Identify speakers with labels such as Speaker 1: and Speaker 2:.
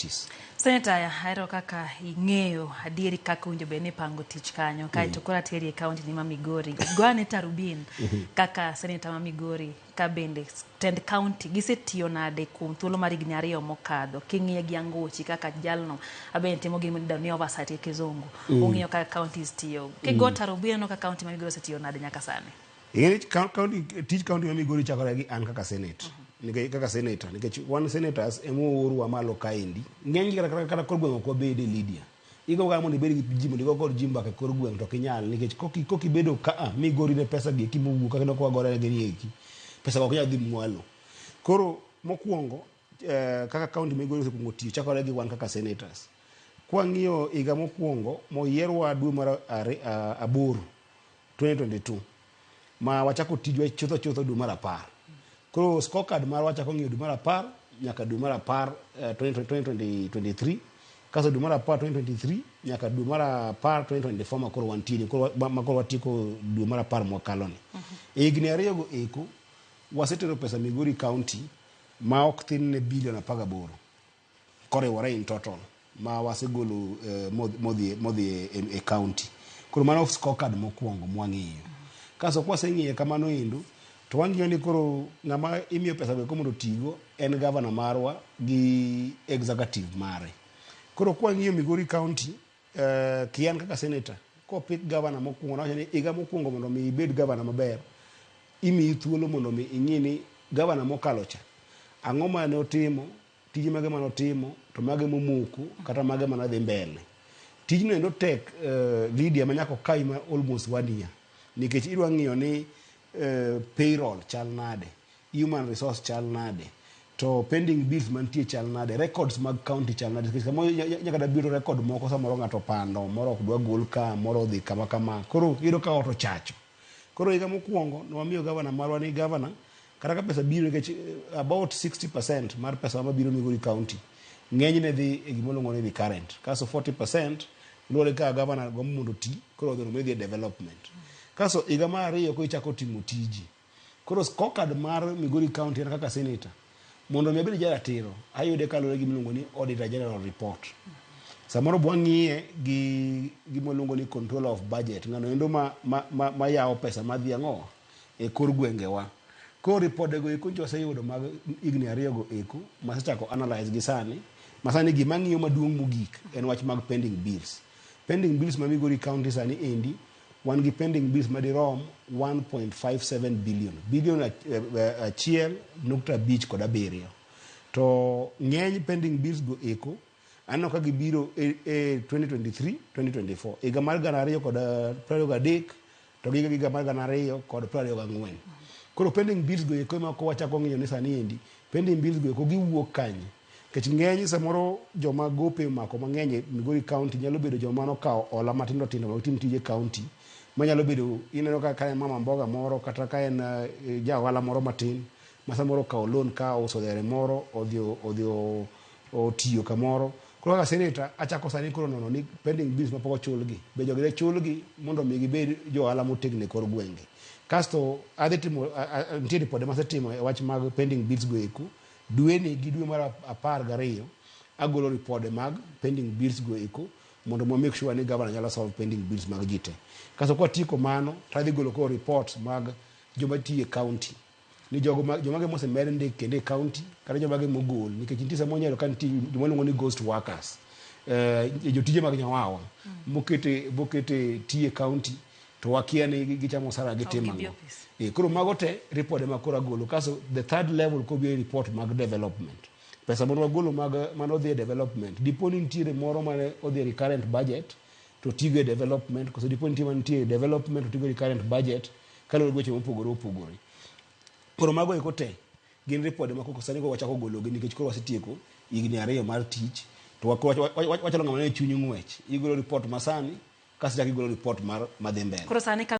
Speaker 1: counties.
Speaker 2: Senator ahero kaka ing'eyo adieri kaka winjo bed ni pango tich kanyo kaito kora teri e kaunti ni ma Migori. Gwane Tarubin kaka senator ma Migori ka bende tend county gisetiyo nade kuom thuolo mar higni 2 mokadho king'iye gi Anguchi kaka jalno abende timo gima idwa ni oversight e kizungu ung'iyo kaka counties tiyo kigo Tarubin no kaka county ma Migori osetiyo nade nyaka sani.
Speaker 1: Tij county ma Migori chakore gi an kaka senate. Kaka senator nikech wan senators emo oruwa malo kaendi ng'eny kata kor gweng' ko bede Lydia igo ga mondo ibed gi ji mondo igo kod jimba ke kor gweng' to kinyal nikech koki bedo ka Migori ne pesa gi kimuwu kaka ko gore gi eki pesa ko nyalo dhi mwalo koro mokwongo kaka county Migori osekungo tiyo chakore gi wan kaka senators kwa ng'iyo iga mokwongo moyierwa dwe mar 8 2022 ma wachako tijwa chutho dwe mar 10. Koro scorecard mar wachako ng'iyo dwe mar 10 nyaka dwe mar 10 2023 kaso dwe mar 10 2023 nyaka dwe mar 10 2024 makoro wantini makoro watiko dwe mar 10 mokaloni. Higni 2 go eko wasetero pesa Migori County ma ok thin ne bilion 18 koriwore in total ma wasegolo modhi e county. Koro mano scorecard mokwongo mwang'iyo. Kaso kwaseng'iye kamano endo to wang'iyo ni koro ng'ama imiyo pesa go mondo tigo en governor marwa gi executive mare. Koro kwa ng'iyo Migori County kian kaka senator ko pick governor mokwongo na ni iga mokwongo mondo mi ibed governor maber imi thuolo mondo mi ing'i ni governor mokalo cha ang'o mane otimo tije mage mane otimo to mage momoko kata mage mane dhi mbele. Tijno endo tek Lydia manyako kaima almost 1 year nikech idwa ng'iyo ni payroll chal nade, human resource chal nade, to pending bills mantie chal nade, records mag county chal nade. Kamo nyaka da biro record moko samoro ng'ato pando, moro ok dwa gol ka, moro dhi kama. Koro iyudo ka oto chacho. Koro higa mokwongo nwamiyo governor marwa ni governor kata ka pesa biro nikech about 60% mar pesa ma biro Migori County ng'enyne dhi e gimoluongo ni recurrent. Kaso 40% luwore ka governor go mondo ti koro odhi media development. Kaso higa mar 2 ko ichako timo tiji. Koro scorecard mar Migori County en kaka senator mondo mi abed jaratiro ayude kalore gi miluongo ni auditor general report. Samoro bwang'iye gi gimoluongo ni control of budget ng'ano endo ma yawo pesa madhi ang'o e kor gwengewa. Koro ripode go eko oseyudo mag higni 2 go eko masechako analyze gi sani masani gima ng'iyo maduong' mogik en wach mag pending bills. Pending bills ma Migori County sani endi wan gi pending bills madirom 1.57 billion 1.5 to ng'eny pending bills go eko anno ka gibiro e 2023 2024 higa mar 2023 to higa mar 2024. Koro pending bills go eko ma ko wachako ng'iyo ni sani endi pending bills go eko giwuok kanye kech ng'eny samoro joma gope mako mang'eny Migori County nyalo bedo joma nokawo ola matindo mag tim tije county manyalo bedo ineno ka en mama mboga moro kata ka en jawala moro matin ma samoro kawo loan ka uso dere moro odhi otiyo kamoro. Koro kaka senator achako sani koro nono ni pending bills mapok ochulgi be jogire chulgi mondo mi gibed johala motegno e kor gwenge. Kasto adhi timo nitie ripode masetimo e wach mag pending bills go eko dweni gi dwe mar 12 agolo ripode mag pending bills go eko mondo mo make sure ni governor nyalo solve pending bills mag jite. Kaso kwa tiko mano tadhi golo ko reports mag joma tiye county ni joma ge mose mende kende county kata joma ge mogol nikech nitie samo nyalo kan ti joma luongo ni ghost workers jotije mag nyawawa bokete tiye county to wakia ni gichamo sara gitimo. Koro mago te report ma kora golo. Kaso the third level ko bi report mag development pesa mono golo mag mano dhi development diponi nitie moro mane odhi recurrent budget to tigo development koso diponi nitie development to tigo recurrent budget kaloro goche mopogore. Koro mago eko te gin report ma koko sani ko wachako golo gi nikech koro wasetieko higni 2 mar tich to wachalo ng'ama ne chuny ng'wech igolo report masani kaso igolo report mar madhi mbele.
Speaker 2: Koro sani